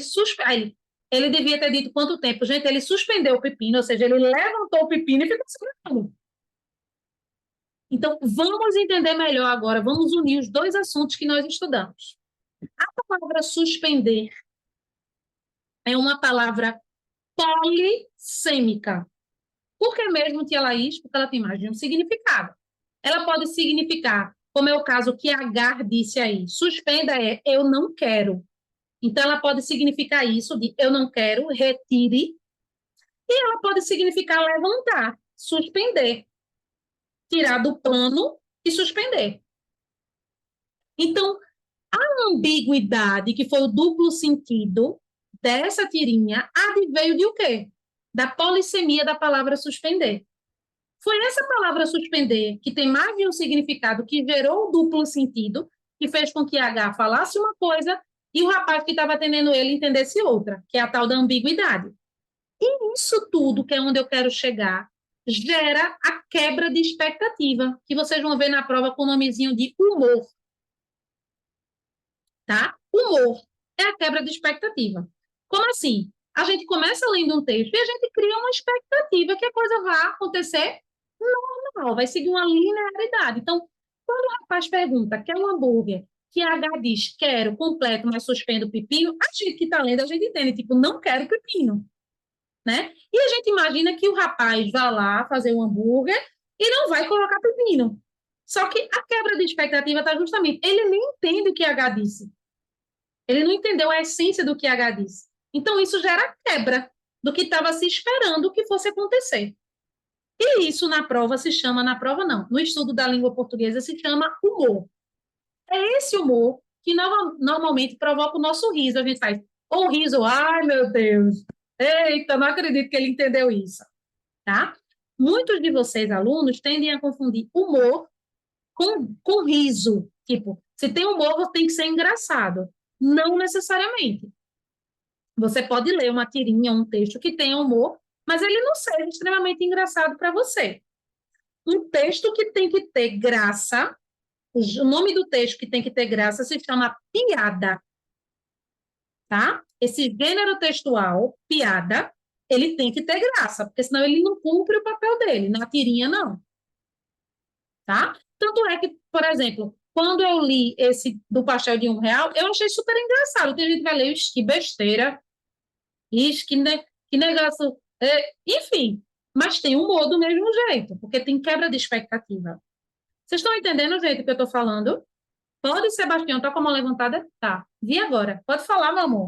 devia ter dito quanto tempo. Gente, ele suspendeu o pepino, ou seja, ele levantou o pepino e ficou segurando. Então, vamos entender melhor agora, vamos unir os dois assuntos que nós estudamos. A palavra suspender é uma palavra polissêmica. Por que mesmo, tia Laís? Porque ela tem mais de um significado. Ela pode significar, como é o caso que Agar disse aí, suspenda é eu não quero. Então, ela pode significar isso de eu não quero, retire. E ela pode significar levantar, suspender, tirar do plano e suspender. Então, a ambiguidade, que foi o duplo sentido dessa tirinha, adveio de o quê? Da polissemia da palavra suspender. Foi essa palavra suspender, que tem mais de um significado, que gerou o duplo sentido, que fez com que H falasse uma coisa e o rapaz que estava atendendo ele entendesse outra, que é a tal da ambiguidade. E isso tudo, que é onde eu quero chegar, gera a quebra de expectativa, que vocês vão ver na prova com o nomezinho de humor. Tá? Humor é a quebra de expectativa. Como assim? A gente começa lendo um texto e a gente cria uma expectativa que a coisa vai acontecer normal, vai seguir uma linearidade. Então, quando o rapaz pergunta, quer um hambúrguer? Que a H diz, quero, completo, mas suspendo o pepino, a gente que está lendo, a gente entende, tipo, não quero pepino, né? E a gente imagina que o rapaz vai lá fazer um hambúrguer e não vai colocar pepino. Só que a quebra de expectativa está justamente, ele nem entende o que a H disse. Ele não entendeu a essência do que H disse. Então, isso gera quebra do que estava se esperando que fosse acontecer. E isso na prova se chama, na prova não, no estudo da língua portuguesa se chama humor. É esse humor que normalmente provoca o nosso riso. A gente faz, ou riso, ai meu Deus, eita, não acredito que ele entendeu isso. Tá? Muitos de vocês, alunos, tendem a confundir humor com riso. Tipo, se tem humor, tem que ser engraçado. Não necessariamente. Você pode ler uma tirinha, um texto que tenha humor, mas ele não seja extremamente engraçado para você. Um texto que tem que ter graça, o nome do texto que tem que ter graça se chama piada, tá? Esse gênero textual, piada, ele tem que ter graça, porque senão ele não cumpre o papel dele, na tirinha não, tá? Tanto é que, por exemplo, quando eu li esse do pastel de R$ 1, eu achei super engraçado. Tem gente que vai ler, que besteira, ixi, que negócio. Enfim, mas tem humor do mesmo jeito, porque tem quebra de expectativa. Vocês estão entendendo o jeito que eu estou falando? Pode, Sebastião, tá com a mão levantada? Tá. Vi agora. Pode falar, meu amor.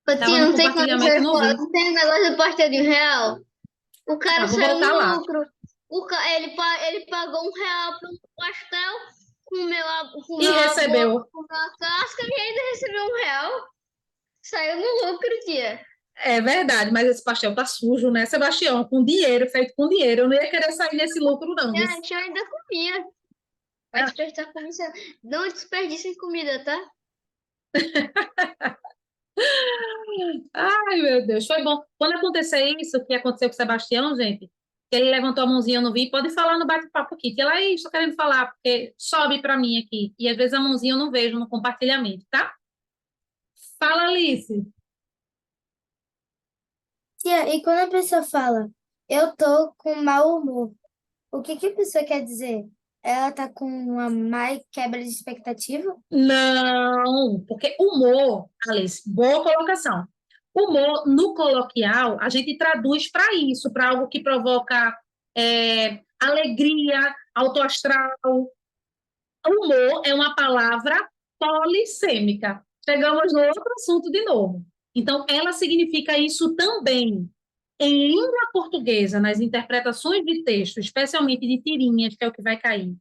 Ô, Tava tia, no não tem como compartilhamento e você não falar, vi. não tem negócio do pastel de R$ 1. O Tá, cara vou saiu voltar no lá. lucro. Ele pagou R$ 1 para um pastel, E recebeu. comeu a casca e ainda recebeu R$ 1. Saiu no lucro, tia. É verdade, mas esse pastel tá sujo, né, Sebastião? Com dinheiro, feito com dinheiro. Eu não ia querer sair nesse lucro, não. Gente, eu ainda comia. Vai desperdiçar comida. Não desperdicem comida, tá? Ai, meu Deus, foi bom. Quando acontecer isso, que aconteceu com o Sebastião, gente, que ele levantou a mãozinha, eu não vi, pode falar no bate-papo aqui, que ela, estou querendo falar, porque sobe para mim aqui, e às vezes a mãozinha eu não vejo no compartilhamento, tá? Fala, Alice. Tia, e quando a pessoa fala, eu tô com mau humor, o que que a pessoa quer dizer? Ela tá com uma má quebra de expectativa? Não, porque humor, Alice, boa colocação. Humor, no coloquial, a gente traduz para isso, para algo que provoca alegria, alto astral. Humor é uma palavra polissêmica. Chegamos no outro assunto de novo. Então, ela significa isso também. Em língua portuguesa, nas interpretações de texto, especialmente de tirinhas, que é o que vai cair,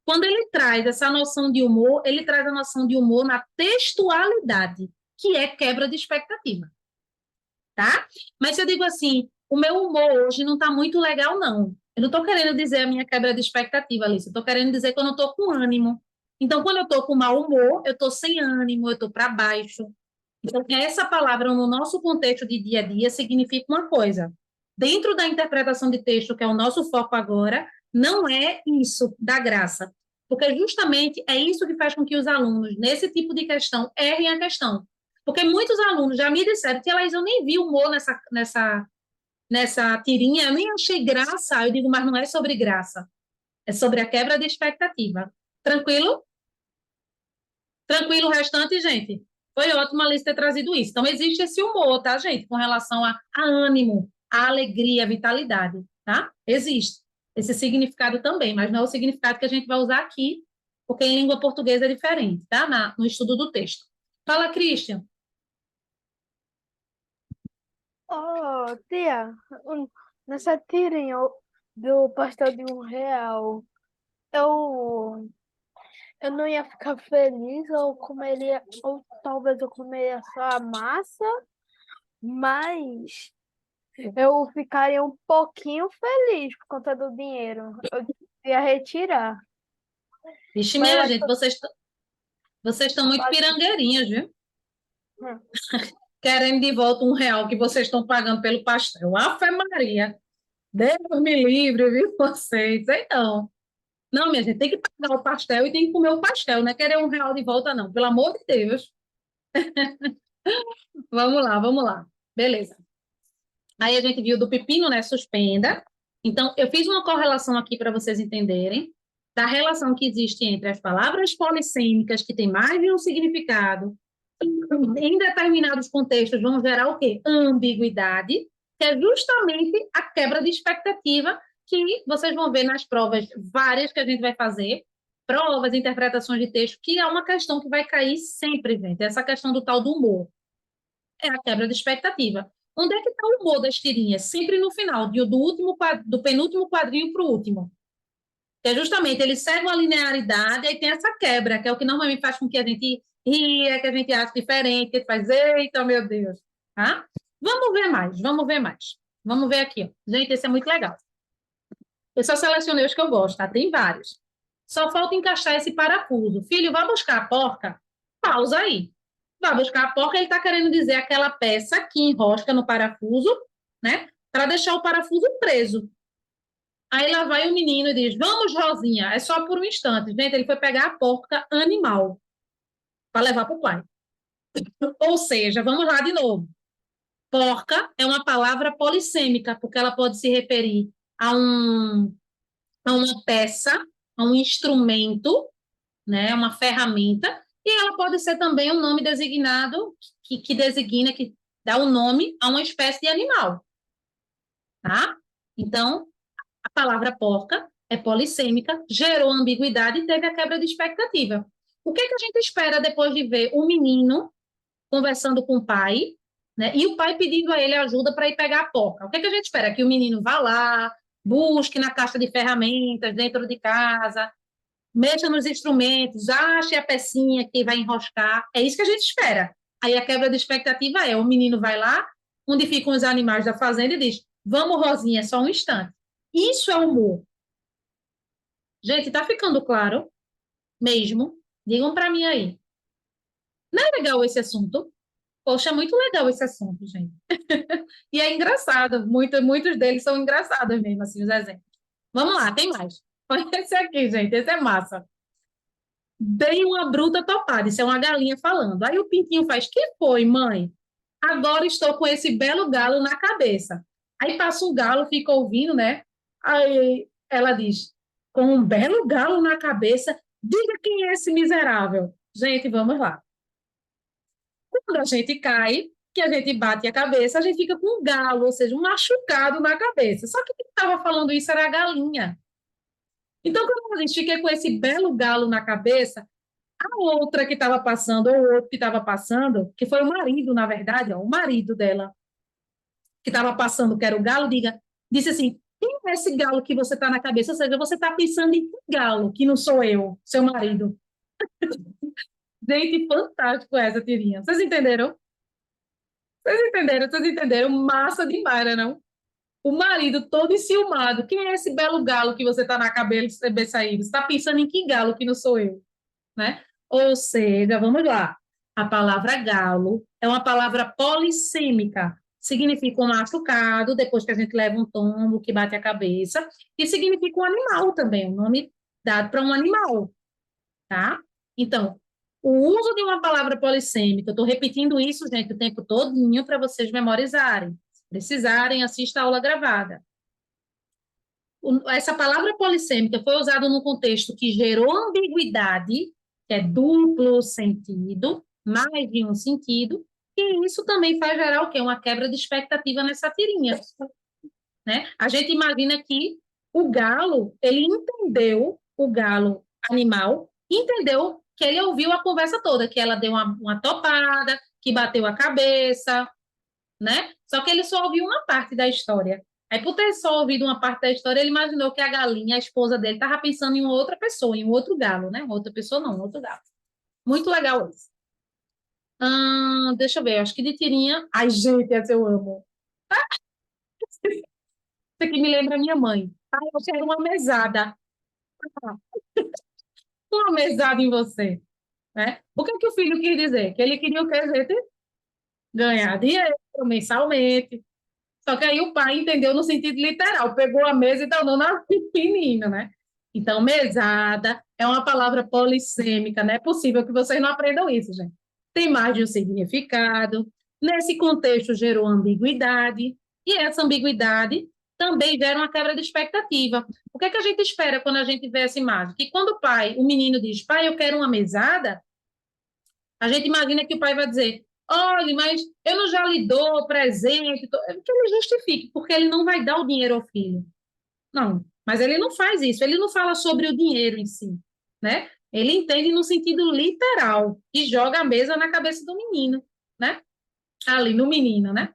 quando ele traz essa noção de humor, ele traz a noção de humor na textualidade, que é quebra de expectativa, tá? Mas se eu digo assim, o meu humor hoje não está muito legal, não. Eu não estou querendo dizer a minha quebra de expectativa, Alice. Eu estou querendo dizer que eu não estou com ânimo. Então, quando eu estou com mau humor, eu estou sem ânimo, eu estou para baixo. Então, essa palavra, no nosso contexto de dia a dia, significa uma coisa. Dentro da interpretação de texto, que é o nosso foco agora, não é isso da graça. Porque justamente é isso que faz com que os alunos, nesse tipo de questão, errem a questão. Porque muitos alunos já me disseram que, Laís, eu nem vi humor nessa tirinha, eu nem achei graça. Eu digo, mas não é sobre graça. É sobre a quebra de expectativa. Tranquilo? Tranquilo o restante, gente? Foi ótimo a Alice ter trazido isso. Então, existe esse humor, tá, gente? Com relação a ânimo, a alegria, a vitalidade, tá? Existe esse significado também, mas não é o significado que a gente vai usar aqui, porque em língua portuguesa é diferente, tá? No estudo do texto. Fala, Christian. Oh, tia, nessa tirinha do pastel de R$ 1, eu, eu não ia ficar feliz, ou comeria, ou talvez eu comeria só a massa, mas eu ficaria um pouquinho feliz por conta do dinheiro. Eu ia retirar. Vixe, Mas eu minha acho gente, vocês estão muito que pirangueirinhos, viu? Hum. Querendo de volta R$ 1 que vocês estão pagando pelo pastel. Ave Maria, Deus me livre, viu, vocês? Sei não. Não, minha gente, tem que pagar o pastel e tem que comer o pastel, não é querer R$ 1 de volta, não. Pelo amor de Deus. Vamos lá, vamos lá. Beleza. Aí a gente viu do pepino, né? Suspenda. Então, eu fiz uma correlação aqui para vocês entenderem da relação que existe entre as palavras polissêmicas, que têm mais de um significado, em determinados contextos vão gerar o quê? Ambiguidade, que é justamente a quebra de expectativa que vocês vão ver nas provas várias que a gente vai fazer, provas, interpretações de texto, que é uma questão que vai cair sempre, gente, essa questão do tal do humor. É a quebra de expectativa. Onde é que está o humor das tirinhas? Sempre no final, do penúltimo quadrinho para o último. Que é justamente, eles seguem uma linearidade, aí tem essa quebra, que é o que normalmente faz com que a gente ria, que a gente acha diferente, que a gente faz, eita, meu Deus. Tá? Vamos ver mais, vamos ver mais. Vamos ver aqui. Ó. Gente, esse é muito legal. Eu só selecionei os que eu gosto, tá? Tem vários. Só falta encaixar esse parafuso. Filho, vai buscar a porca? Pausa aí. Vai buscar a porca, ele está querendo dizer aquela peça que enrosca no parafuso, né? Para deixar o parafuso preso. Aí lá vai o menino e diz: Vamos, Rosinha. É só por um instante. Gente, ele foi pegar a porca animal para levar para o pai. Ou seja, vamos lá de novo. Porca é uma palavra polissêmica, porque ela pode se referir a, a uma peça, a um instrumento, né, uma ferramenta, e ela pode ser também um nome designado, que designa, que dá o um nome a uma espécie de animal. Tá? Então, a palavra porca é polissêmica, gerou ambiguidade e teve a quebra de expectativa. O que, é que a gente espera depois de ver o menino conversando com o pai, né, e o pai pedindo a ele ajuda para ir pegar a porca? O que, é que a gente espera? Que o menino vá lá, busque na caixa de ferramentas dentro de casa, mexa nos instrumentos, ache a pecinha que vai enroscar. É isso que a gente espera. Aí a quebra de expectativa é: o menino vai lá, onde ficam os animais da fazenda, e diz: Vamos, Rosinha, só um instante. Isso é humor. Gente, tá ficando claro? Mesmo? Digam para mim aí. Não é legal esse assunto? Poxa, é muito legal esse assunto, gente. E é engraçado. Muitos deles são engraçados mesmo, assim, os exemplos. Vamos lá, tem mais. Olha esse aqui, gente. Esse é massa. Dei uma bruta topada. Isso é uma galinha falando. Aí o pintinho faz: Que foi, mãe? Agora estou com esse belo galo na cabeça. Aí passa o galo, fica ouvindo, né? Aí ela diz: com um belo galo na cabeça. Diga quem é esse miserável. Gente, vamos lá. Quando a gente cai, que a gente bate a cabeça, a gente fica com um galo, ou seja, um machucado na cabeça. Só que quem estava falando isso era a galinha. Então, quando a gente fica com esse belo galo na cabeça, a outra que estava passando, ou o outro que estava passando, que foi o marido, na verdade, ó, o marido dela, que estava passando, que era o galo, disse assim: quem é esse galo que você está na cabeça? Ou seja, você está pensando em que galo, que não sou eu, seu marido. Gente, fantástico essa tirinha. Vocês entenderam? Vocês entenderam? Vocês entenderam? Massa demais, né, não? O marido todo enciumado. Quem é esse belo galo que você está na cabeça aí? Você está pensando em que galo que não sou eu, né? Ou seja, vamos lá. A palavra galo é uma palavra polissêmica. Significa um machucado, depois que a gente leva um tombo, que bate a cabeça. E significa um animal também, um nome dado para um animal, tá? Então, o uso de uma palavra polissêmica, eu estou repetindo isso, gente, o tempo todinho para vocês memorizarem. Se precisarem, assista a aula gravada. Essa palavra polissêmica foi usada num contexto que gerou ambiguidade, que é duplo sentido, mais de um sentido, e isso também faz gerar o quê? Uma quebra de expectativa nessa tirinha, né? A gente imagina que o galo, ele entendeu, o galo animal, entendeu que ele ouviu a conversa toda, que ela deu uma topada, que bateu a cabeça, né? Só que ele só ouviu uma parte da história. Aí, por ter só ouvido uma parte da história, ele imaginou que a galinha, a esposa dele, estava pensando em uma outra pessoa, em um outro galo, né? Outra pessoa não, outro galo. Muito legal isso. Deixa eu ver, acho que de tirinha. Ai, gente, essa eu amo. Isso aqui me lembra minha mãe. Ai, eu quero uma mesada. Uma mesada em você, né? O que é que o filho quis dizer? Que ele queria o quê, gente? Ganhar dinheiro mensalmente. Só que aí o pai entendeu no sentido literal, pegou a mesa e tornou na menina, né? Então, mesada é uma palavra polissêmica, não é possível que vocês não aprendam isso, gente. Tem mais de um significado. Nesse contexto, gerou ambiguidade, e essa ambiguidade também gera uma quebra de expectativa. O que é que a gente espera quando a gente vê essa imagem? Que quando o pai, o menino diz, pai, eu quero uma mesada, a gente imagina que o pai vai dizer: olha, mas eu não já lhe dou presente. Que ele justifique, porque ele não vai dar o dinheiro ao filho. Não, mas ele não faz isso, ele não fala sobre o dinheiro em si, né? Ele entende no sentido literal e joga a mesa na cabeça do menino, né? Ali no menino, né?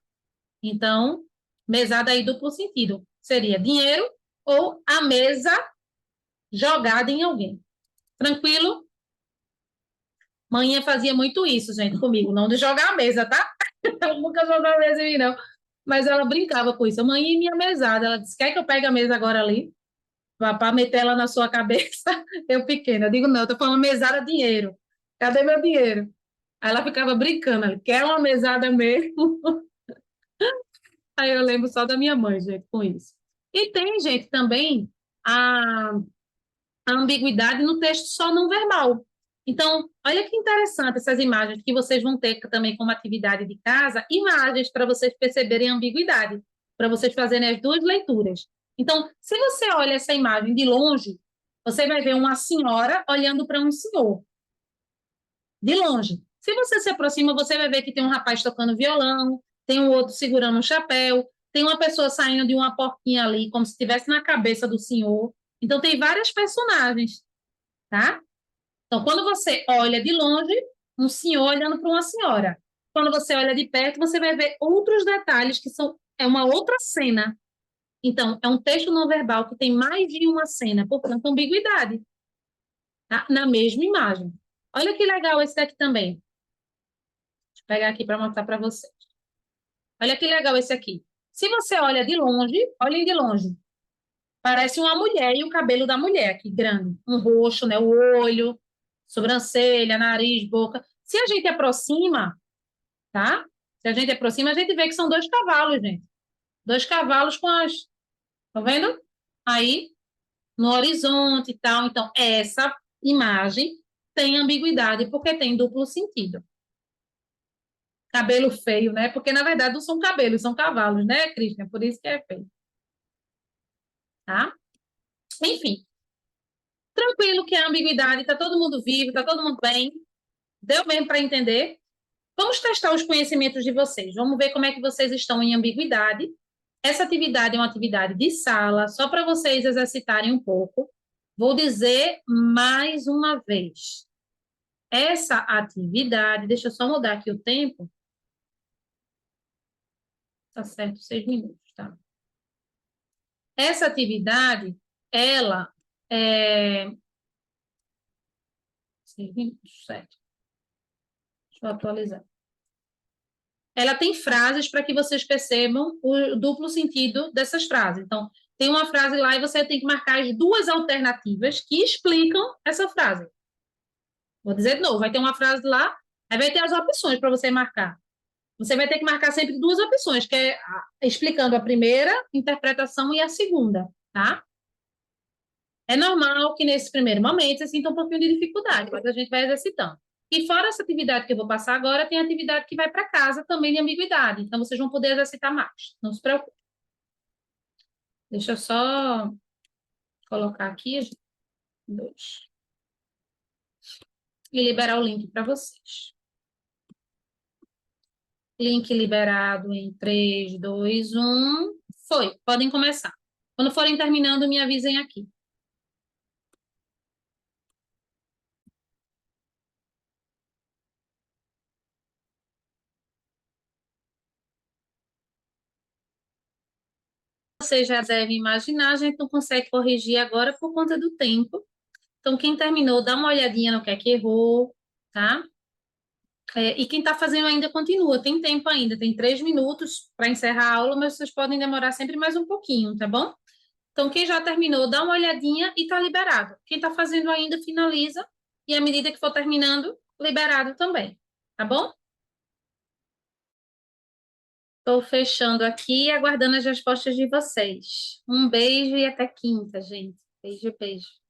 Então, mesada aí duplo sentido. Seria dinheiro ou a mesa jogada em alguém. Tranquilo? Manhã fazia muito isso, gente, comigo, não de jogar a mesa, tá? Ela nunca jogou a mesa em mim, não. Mas ela brincava com isso. Manhã e minha mesada. Ela disse: quer que eu pegue a mesa agora ali? Para meter ela na sua cabeça? Eu pequena. Eu digo: não, eu tô falando mesada dinheiro. Cadê meu dinheiro? Aí ela ficava brincando. Ela quer uma mesada mesmo? Aí eu lembro só da minha mãe, gente, com isso. E tem, gente, também a a ambiguidade no texto só não verbal. Então, olha que interessante essas imagens que vocês vão ter também como atividade de casa, imagens para vocês perceberem a ambiguidade, para vocês fazerem as duas leituras. Então, se você olha essa imagem de longe, você vai ver uma senhora olhando para um senhor, de longe. Se você se aproxima, você vai ver que tem um rapaz tocando violão, tem um outro segurando um chapéu, tem uma pessoa saindo de uma portinha ali, como se estivesse na cabeça do senhor. Então, tem várias personagens, tá? Então, quando você olha de longe, um senhor olhando para uma senhora. Quando você olha de perto, você vai ver outros detalhes que é uma outra cena. Então, é um texto não verbal que tem mais de uma cena, portanto, ambiguidade, tá? Na mesma imagem. Olha que legal esse daqui também. Deixa eu pegar aqui para mostrar para vocês. Olha que legal esse aqui. Se você olha de longe, olhem de longe. Parece uma mulher e o cabelo da mulher aqui, grande. Um roxo, né? O olho, sobrancelha, nariz, boca. Se a gente aproxima, tá? Se a gente aproxima, a gente vê que são dois cavalos, gente. Dois cavalos com as... Tá vendo? Aí, no horizonte e tal. Então, essa imagem tem ambiguidade porque tem duplo sentido. Cabelo feio, né? Porque, na verdade, não são cabelos, são cavalos, né, Cristian? Por isso que é feio. Tá? Enfim. Tranquilo que a ambiguidade, está todo mundo vivo, está todo mundo bem. Deu mesmo para entender? Vamos testar os conhecimentos de vocês. Vamos ver como é que vocês estão em ambiguidade. Essa atividade é uma atividade de sala, só para vocês exercitarem um pouco. Vou dizer mais uma vez. Essa atividade, deixa eu só mudar aqui o tempo. Tá certo, 6 minutos, tá? Essa atividade, ela é... 6 minutos, certo. Deixa eu atualizar. Ela tem frases para que vocês percebam o duplo sentido dessas frases. Então, tem uma frase lá e você tem que marcar as duas alternativas que explicam essa frase. Vou dizer de novo, vai ter uma frase lá, aí vai ter as opções para você marcar. Você vai ter que marcar sempre duas opções, que é explicando a primeira interpretação e a segunda, tá? É normal que nesse primeiro momento você sinta um pouquinho de dificuldade, mas a gente vai exercitando. E fora essa atividade que eu vou passar agora, tem atividade que vai para casa também de ambiguidade. Então, vocês vão poder exercitar mais. Não se preocupe. Deixa eu só colocar aqui, 2. E liberar o link para vocês. Link liberado em 3, 2, 1. Foi. Podem começar. Quando forem terminando, me avisem aqui. Você já deve imaginar, a gente não consegue corrigir agora por conta do tempo. Então, quem terminou, dá uma olhadinha no que é que errou, tá? E quem está fazendo ainda continua, tem tempo ainda, tem 3 minutos para encerrar a aula, mas vocês podem demorar sempre mais um pouquinho, tá bom? Então, quem já terminou, dá uma olhadinha e está liberado. Quem está fazendo ainda, finaliza, e à medida que for terminando, liberado também, tá bom? Estou fechando aqui, aguardando as respostas de vocês. Um beijo e até quinta, gente. Beijo, beijo.